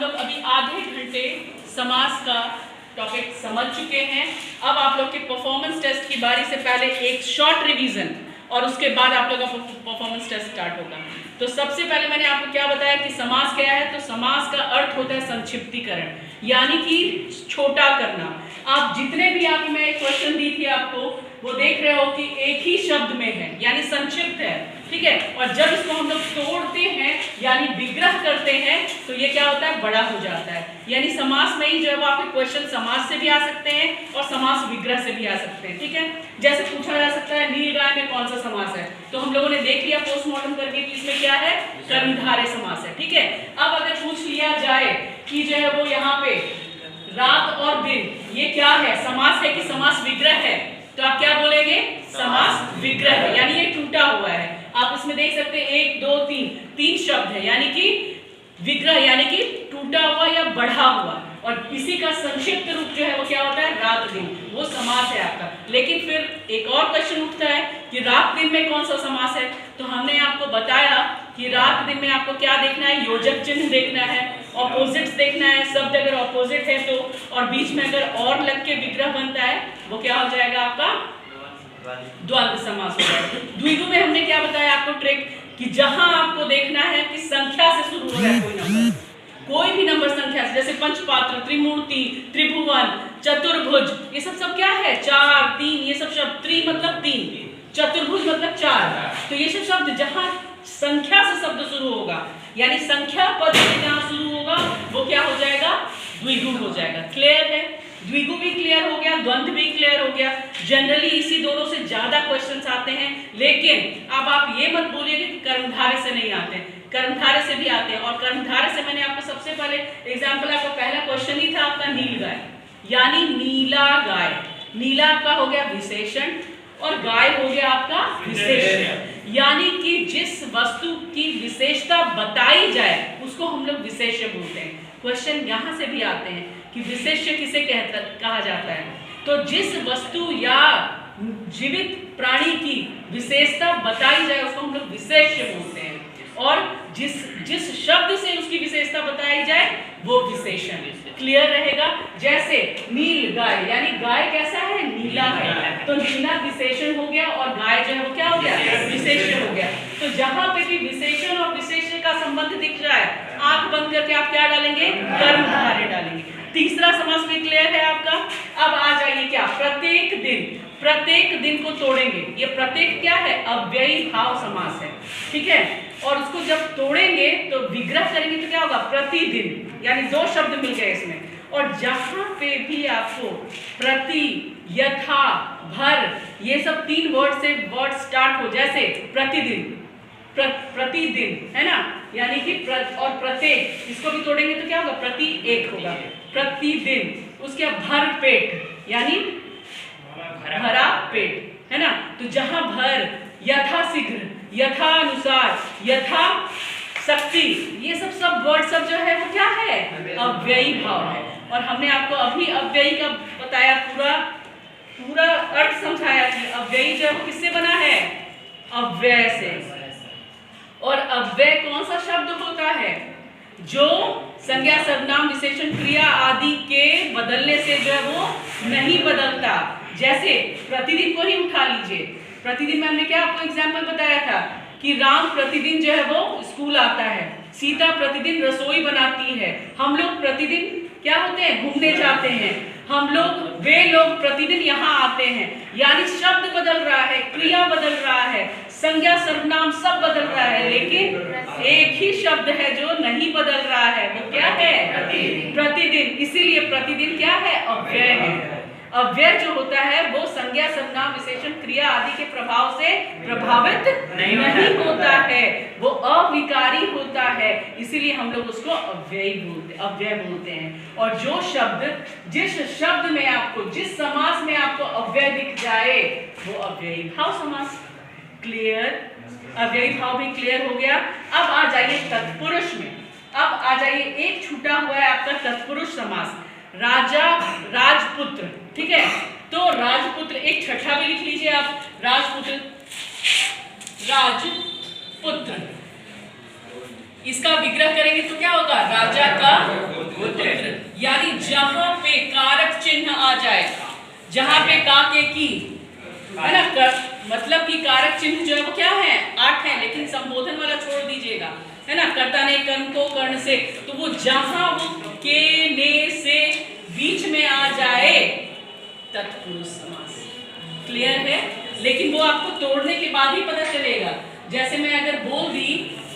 लोग अभी आधे घंटे समास का टॉपिक समझ चुके हैं। अब आप लोग के परफॉर्मेंस टेस्ट की बारी से पहले एक शॉर्ट रिवीजन और उसके बाद आप लोगों का परफॉर्मेंस टेस्ट स्टार्ट होगा। तो सबसे पहले मैंने आपको क्या बताया कि समास क्या है। तो समास का अर्थ होता है संक्षिप्तीकरण, यानी कि छोटा करना। आप जितने भी आप मैं क्वेश्चन दी थी आपको वो देख रहे हो कि एक ही शब्द में है, यानी संक्षिप्त है, ठीक है। और जब इसको हम लोग तोड़ते हैं यानी विग्रह करते हैं तो ये क्या होता है, बड़ा हो जाता है। यानी समास में ही जो है वो आपके क्वेश्चन समास से भी आ सकते हैं और समास विग्रह से भी आ सकते हैं, ठीक है। जैसे पूछा जा सकता है नीलगाय में कौन सा समास है, तो हम लोगों ने देख लिया पोस्टमार्टम करके कि इसमें क्या है, कर्मधारय समास है, ठीक है। अब अगर पूछ लिया जाए कि जो है वो यहाँ पे रात और दिन ये क्या है, समास है कि समास विग्रह है, तो आप क्या बोलेंगे, समास विग्रह है, यानी ये टूटा हुआ है। आप इसमें देख सकते हैं 1 2 3 तीन शब्द है, यानी कि विग्रह यानी कि टूटा हुआ या बढ़ा हुआ। और इसी का संक्षिप्त रूप जो है वो क्या होता है, रात दिन, वो समास है आपका। लेकिन फिर एक और क्वेश्चन उठता है कि रात दिन में कौन सा समास है। तो हमने आपको बताया कि रात दिन में आपको क्या देखना है, योजक चिन्ह देखना है, ऑपोजिट्स देखना है। शब्द अगर ऑपोजिट है तो, और बीच में अगर और लग के विग्रह बनता है वो क्या हो जाएगा आपका, द्वंद्व समास हो जाएगा। द्विगु में हमने क्या बताया आपको ट्रिक, कि जहां आपको देखना है कि संख्या से शुरू हो रहा है कोई नंबर, कोई भी नंबर संख्या से, जैसे पंचपात्र, त्रिमूर्ति, त्रिभुवन, चतुर्भुज, ये सब क्या है, 4 3, ये सब शब्द, त्रि मतलब 3, चतुर्भुज मतलब 4, तो ये सब शब्द जहां संख्या से शब्द शुरू होगा यानी संख्या पद से जहां शुरू होगा वो क्या हो जाएगा, द्विगु हो जाएगा। क्लियर है, द्विगु भी क्लियर हो गया, द्वंद्व भी क्लियर हो गया। जनरली इसी दोनों से ज्यादा क्वेश्चंस आते हैं, लेकिन अब आप ये मत बोलिए कि कर्मधारय से नहीं आते, कर्मधारय से भी आते हैं। और कर्मधारय से मैंने आपको सबसे पहले एग्जांपल, आपका पहला क्वेश्चन ही था आपका नीलगाय, यानी नीला गाय। नीला आपका हो गया विशेषण और गाय हो गया आपका विशेषण, यानी कि जिस वस्तु की विशेषता बताई जाए उसको हम लोग विशेष्य बोलते हैं। क्वेश्चन यहाँ से भी आते हैं कि विशेष्य किसे कहा जाता है। तो जिस वस्तु या जीवित प्राणी की विशेषता बताई जाए उसको हम लोग विशेष्य बोलते हैं, और जिस शब्द से उसकी विशेषता बताई जाए वो विशेषण। क्लियर रहेगा। जैसे नील गाय, यानी गाय कैसा है, नीला है, तो नीला विशेषण हो गया और गाय जो है वो क्या हो गया, विशेषण हो गया। तो जहां पे भी विशेषण और विशेष्य का संबंध दिख रहा है, आंख बंद करके आप क्या डालेंगे, कर्मधारय डालेंगे। तीसरा समास भी क्लियर है आपका। अब आ जाइए क्या, प्रत्येक दिन, प्रत्येक दिन को तोड़ेंगे। ये प्रत्येक क्या है, अव्ययी भाव समास है, ठीक है। और उसको जब तोड़ेंगे तो विग्रह करेंगे तो क्या होगा, प्रतिदिन, यानी 2 शब्द मिल गए इसमें। और जहां पे भी आपको प्रति, यथा, भर, ये सब 3 वर्ड से वर्ड स्टार्ट हो, जैसे प्रतिदिन, प्रतिदिन है ना, यानी कि और प्रत्येक, इसको भी तोड़ेंगे तो क्या होगा, प्रति एक होगा, प्रतिदिन। उसके बाद भर पेट, यानी भरा पेट है ना। तो जहां भर, यथाशीघ्र, यथानुसार, यथा शक्ति, ये सब वर्ड सब जो है वो क्या है, अव्ययी भाव है। और हमने आपको अभी अव्ययी का बताया, पूरा अर्थ समझाया कि अव्ययी जो है वो किससे बना है, अव्यय से। और अव्यय कौन सा शब्द होता है, जो संज्ञा, सर्वनाम, विशेषण, क्रिया आदि के बदलने से जो है वो नहीं बदलता। जैसे प्रतिदिन को ही उठा लीजिए, प्रतिदिन में हमने क्या आपको एग्जाम्पल बताया था कि राम प्रतिदिन जो है वो स्कूल आता है, सीता प्रतिदिन रसोई बनाती है, हम लोग प्रतिदिन क्या होते हैं, घूमने जाते हैं, हम लोग, वे लोग प्रतिदिन यहाँ आते हैं। यानी शब्द बदल रहा है, क्रिया बदल रहा है, संज्ञा, सर्वनाम सब बदल रहा है, लेकिन एक ही शब्द है जो नहीं बदल रहा है, वो क्या है, प्रतिदिन। इसीलिए प्रतिदिन क्या है, अव्यय है। अव्यय जो होता है वो संज्ञा, सर्वनाम, विशेषण, क्रिया आदि के प्रभाव से प्रभावित नहीं होता है, वो अविकारी होता है, इसीलिए हम लोग उसको अव्यय बोलते हैं। और जो शब्द, जिस शब्द में आपको, जिस समास में आपको अव्यय दिख जाए वो अव्ययी भाव समास। क्लियर, अव्ययी भाव भी क्लियर हो गया। अब आ जाइए तत्पुरुष में, अब आ जाइए एक छूटा हुआ है आपका तत्पुरुष समास, राजा, राजपुत्र, ठीक है। तो राजपुत्र, एक छठा भी लिख लीजिए आप, राजपुत्र, राजपुत्र, इसका विग्रह करेंगे तो क्या होगा, राजा का जहां पे कारक चिन्ह आ जाए, जहां पे का के की है ना, मतलब कि कारक चिन्ह जो है वो क्या है 8 है, लेकिन संबोधन वाला छोड़ दीजिएगा, है ना, कर्ता ने कर्म को कर्ण से, तो वो जहां वो के ने से बीच में आ जाए तत्पुरुष समास। क्लियर है? लेकिन वो आपको तोड़ने के बाद ही पता चलेगा। जैसे मैं अगर बोल दी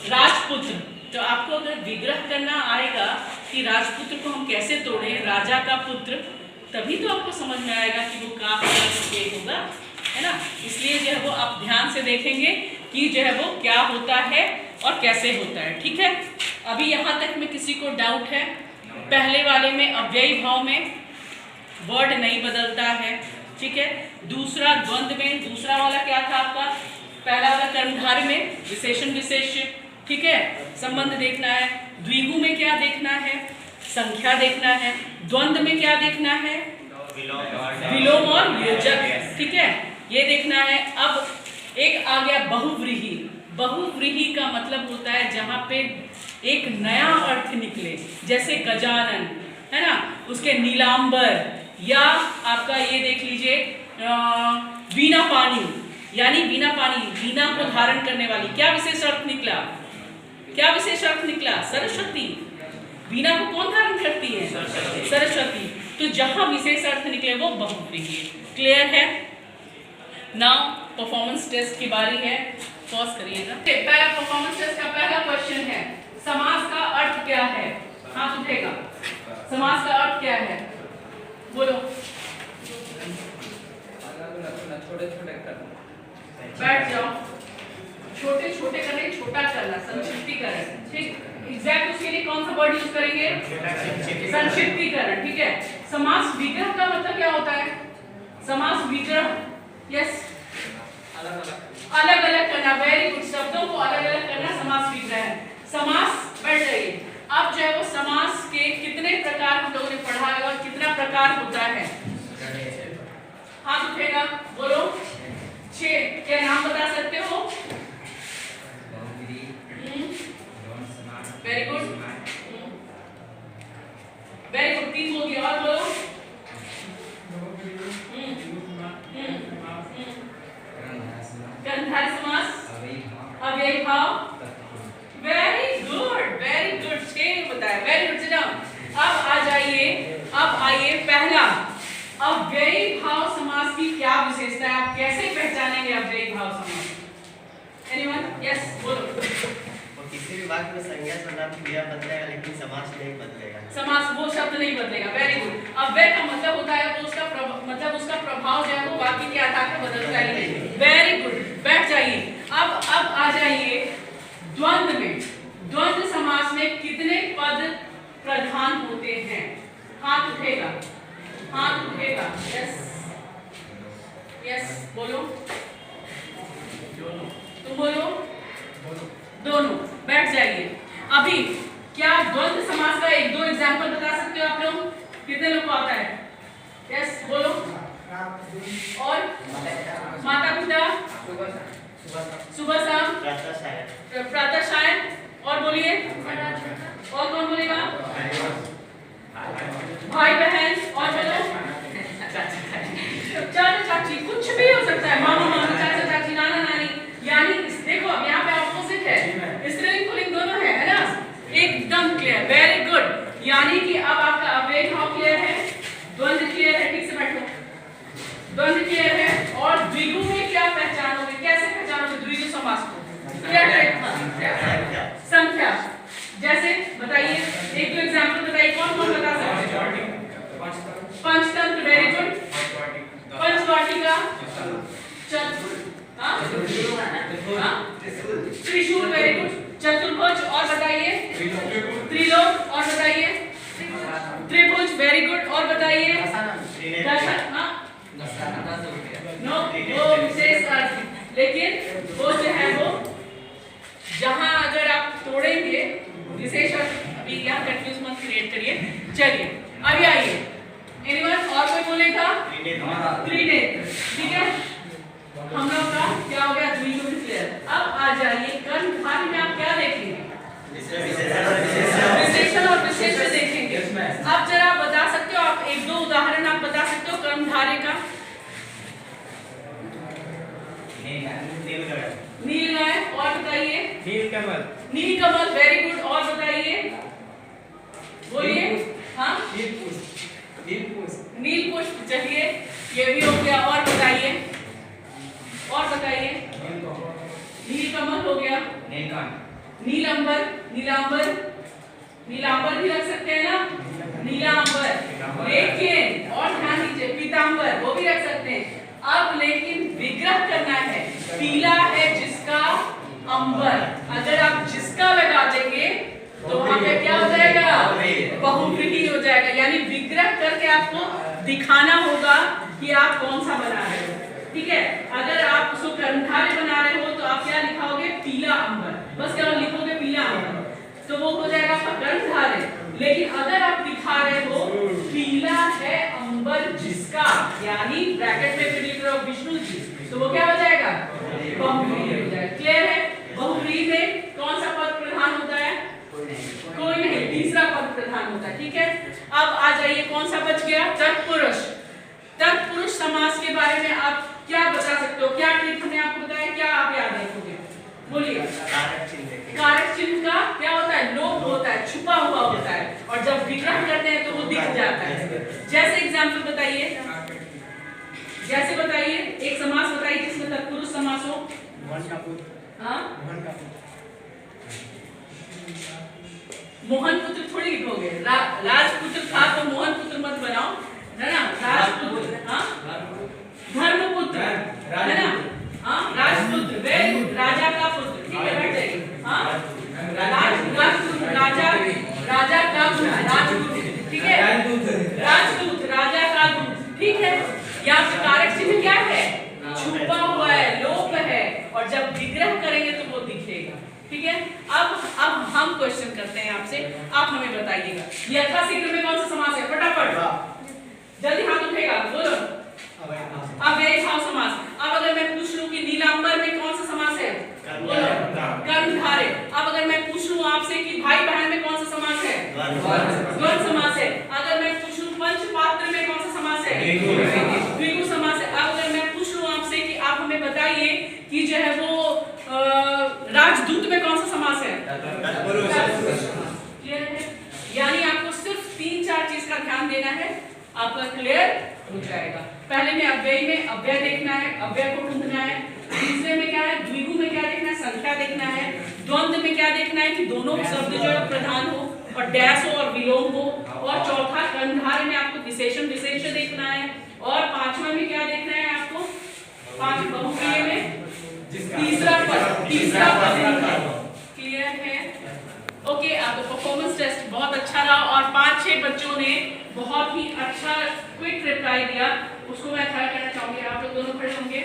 राजपुत्र, तो आपको अगर विग्रह करना आएगा कि राजपुत्र को हम कैसे तोड़े, राजा का पुत्र, तभी तो आपको समझ में आएगा कि वो का होगा, है ना। इसलिए जो है वो आप ध्यान से देखेंगे कि जो है वो क्या होता है और कैसे होता है। ठीक है, अभी यहाँ तक में किसी को डाउट है? पहले वाले में अव्ययी भाव में वर्ड नहीं बदलता है, ठीक है। दूसरा द्वंद्व में, दूसरा वाला क्या था आपका, पहला वाला कर्मधारय में विशेषण विशेष्य, ठीक है, संबंध देखना है। द्विगु में क्या देखना है, संख्या देखना है। द्वंद्व में क्या देखना है, विलोम और योजक, ठीक है, ये देखना है। अब एक आ गया बहुव्रीहि। बहुव्रीहि का मतलब होता है जहां पे एक नया अर्थ निकले, जैसे गजानन, है ना, उसके नीलांबर, या आपका ये देख लीजिए वीणा पानी, यानी वीणा पानी, वीणा को धारण करने वाली। क्या विशेष अर्थ निकला, क्या विशेष अर्थ निकला, सरस्वती। वीणा को कौन धारण करती है, सरस्वती। तो जहां विशेष अर्थ निकले वो बहुव्रीहि। क्लियर है? नाउ परफॉर्मेंस टेस्ट की बारी है, पॉज करिएगा। पहला परफॉर्मेंस टेस्ट का पहला क्वेश्चन है, समास का अर्थ क्या है? हाथ उठेगा। समास का अर्थ क्या है, बोलो। बैठ जाओ। छोटे छोटे करने, छोटा करना, संक्षिप्तीकरण, ठीक। एग्जैक्ट उसके लिए कौन सा वर्ड यूज करेंगे, संक्षिप्तीकरण, ठीक है। समास विग्रह का मतलब क्या होता है, समास विग्रह, यस, अलग अलग करना, वेरी गुड, शब्दों को अलग अलग करना समास विग्रह है। समास, बैठ जाइए। अब जो है वो समास के कितने प्रकार हम लोगों ने पढ़ा है और कितना प्रकार होता है, हाथ उठेगा, बोलो। 6, क्या नाम बता सकते हो? वेरी गुड, वेरी गुड, 3 हो गया, और बोलो। कर्मधारय समास, अव्ययी भाव, वेरी गुड, वेरी गुड, 6 बताया, वेरी गुड। अब आ जाइए, अब आइए पहला, अव्ययी भाव समास की क्या विशेषता है, आप कैसे पहचानेंगे अव्ययी भाव समास? एनीवन? यस, बोलो। किसी भी वाक्य में संज्ञा सर्वनाम क्रिया बदलेगा, लेकिन समास नहीं बदलेगा। समास, वो शब्द नहीं बदलेगा, वेरी गुड। अव्यय का मतलब होता है वो उसका मतलब उसका प्रभाव जो है वो वाक्य के आधार पर बदलता ही नहीं। वेरी गुड, बैठ जाइए। अब आ जाइए द्वंद्व में। द्वंद्व समास में कितने पद प्रधान होते हैं? हाथ उठेगा, हाथ उठेगा, यस यस, बोलो। तुम बोलो, दोनों। बैठ जाइए। अभी क्या द्वंद्व समास का 1-2 एग्जांपल बता सकते हो आप लोग? कितने लोग को आता है? यस, बोलो। और माता पिता, सुबह शाम, प्रातः सायं, और बोलिए, और कौन बोलेगा? भाई बहन, और बोलो। चाचा चाची, कुछ भी हो सकता है, मामा मामी, चाचा चाची, नाना नानी। यानी देखो अब यहाँ पे ऑपोजिट है, स्त्रीलिंग पुल्लिंग दोनों है ना, एकदम क्लियर, वेरी गुड। यानी कि अब आपका अव्ययी भाव क्लियर है, द्वंद्व क्लियर है, ठीक से बैठो, द्वंद्व क्लियर है। और द्विगु में क्या पहचानोगे, कैसे पहचानोगे द्विगु समास को? क्या टाइप? संख्या। जैसे बताइए, 1-2 एग्जांपल बताइए, कौन कौन बता सकते हैं? Panchatantra, very good. पंचवाटिका, त्रिशूल, वेरी गुड। चतुर्भुज, और बताइए? त्रिलोक, और बताइए? त्रिभुज, वेरी गुड, और बताइए? नो, वो विशेष अर्थ, लेकिन वो जो है वो जहां अगर आप तोड़ेंगे विशेष अर्थ, अभी यहाँ कंफ्यूज मत क्रिएट करिए। चलिए अभी आइए, एनीवन और कोई बोलेगा? त्रिनेत्र, ठीक है। हम लोग का क्या हो गया, द्विगु क्लियर। अब आ जाइए कर्मधारय में आप क्या देखेंगे? विशेषण और विशेष्य देखेंगे। अब जरा बता सकते हो नीलांबर भी रख सकते हैं ना, नीलांबर। लेकिन और ध्यान दीजिए पीतांबर वो भी रख सकते हैं। अब लेकिन विग्रह करना है, पीला है जिसका अंबर, अगर आप जिसका लगा देंगे तो वहां पे क्या हो जाएगा, बहुव्रीहि हो जाएगा। यानी विग्रह करके आपको दिखाना होगा कि आप कौन सा बना रहे हो, ठीक है। अगर आप उसको कर्णधारय बना रहे हो तो आप क्या लिखाओगे, पीला अंबर, बस केवल लिखोगे पीला अंबर, तो वो हो जाएगा आपका कर्णधारय। लेकिन अगर आप दिखा रहे हो पीला है अंबर जिसका, यानी ब्रैकेट में फिर लिख रहे हो विष्णु जी, तो वो क्या हो जाएगा, बहुव्रीहि हो जाएगा। क्लियर है। बहुव्रीहि में कौन सा पद प्रधान होता है, कोई नहीं, तीसरा पद प्रधान होता है, ठीक है। अब आ जाइए कौन सा बच गया, तत्पुरुष। तत्पुरुष समास के बारे में आप क्या बता सकते हो, क्या ट्रिक हमने आपको बताया, क्या आप याद रखोगे, बोलिए। कारक चिन्ह का क्या होता है, लोप होता है, छुपा हुआ होता है, और जब विग्रह करते हैं तो वो दिख जाता है। जैसे एग्जांपल बताइए, जैसे बताइए एक समास बताइए जिसमें तत्पुरुष समास हो। हाँ, मोहन पुत्र थोड़ी लिखोगे, राजपुत्र था तो मोहन पुत्र मत बनाओ, है ना, राजपुत्र। हाँ, धर्मपुत्र, है ना, हाँ, राजपुत्र, वे राजा का पुत्र, ठीक है, बैठ जाइए। हाँ, राजपुत्र, राजा, राजा का पुत्र, राजपुत्र, ठीक है, राजदूत, राजा का दूत, ठीक है। यहाँ पे कारक चिन्ह क्या है, छुपा हुआ है, लोप है, और जब विग्रह करेंगे तो वो दिखेगा, ठीक है। अब हम क्वेश्चन करते हैं आपसे, आप हमें बताइएगा यथाशीघ्र में कौन सा समास है, फटाफट जल्दी हाथ उठेगा, बोलो। अव्ययीभाव समास। अब अगर मैं पूछ लूं कि नीलांबर में कौन सा समास है, बोलो, कर्णधारय। अब अगर मैं पूछ लूं आपसे कि भाई बहन में कौन सा समास है, द्वंद्व समास है। अगर मैं पूछ लूं पंचपात्र में कौन सा समास है, द्विगु समास है। अब अगर मैं पूछ लूं आपसे कि आप हमें बताइए कि जो है वो राजदूत में कौन सा समास है, क्लियर है। यानी आपको सिर्फ 3-4 चीज का ध्यान देना है, आपका क्लियर हो जाएगा। पहले में अव्यय में अव्यय देखना है, अव्यय को ढूंढना है। तीसरे में क्या है, द्विगु में क्या देखना है, संख्या देखना है। द्वंद्व में क्या देखना है कि दोनों शब्द जो है प्रधान हो और डैश हो और विलोम हो। और चौथा कर्णधारय में आपको विशेषण विशेष्य देखना है। और पांचवा में क्या देखना है आपको, पांच बहुव्रीहि में तीसरा पद, क्लियर है। ओके, आपका परफॉर्मेंस टेस्ट बहुत अच्छा रहा और 5-6 बच्चों ने बहुत ही अच्छा क्विक रिप्लाई दिया, उसको मैं खड़ा करना चाहूंगी। आप लोग दोनों खड़े होंगे।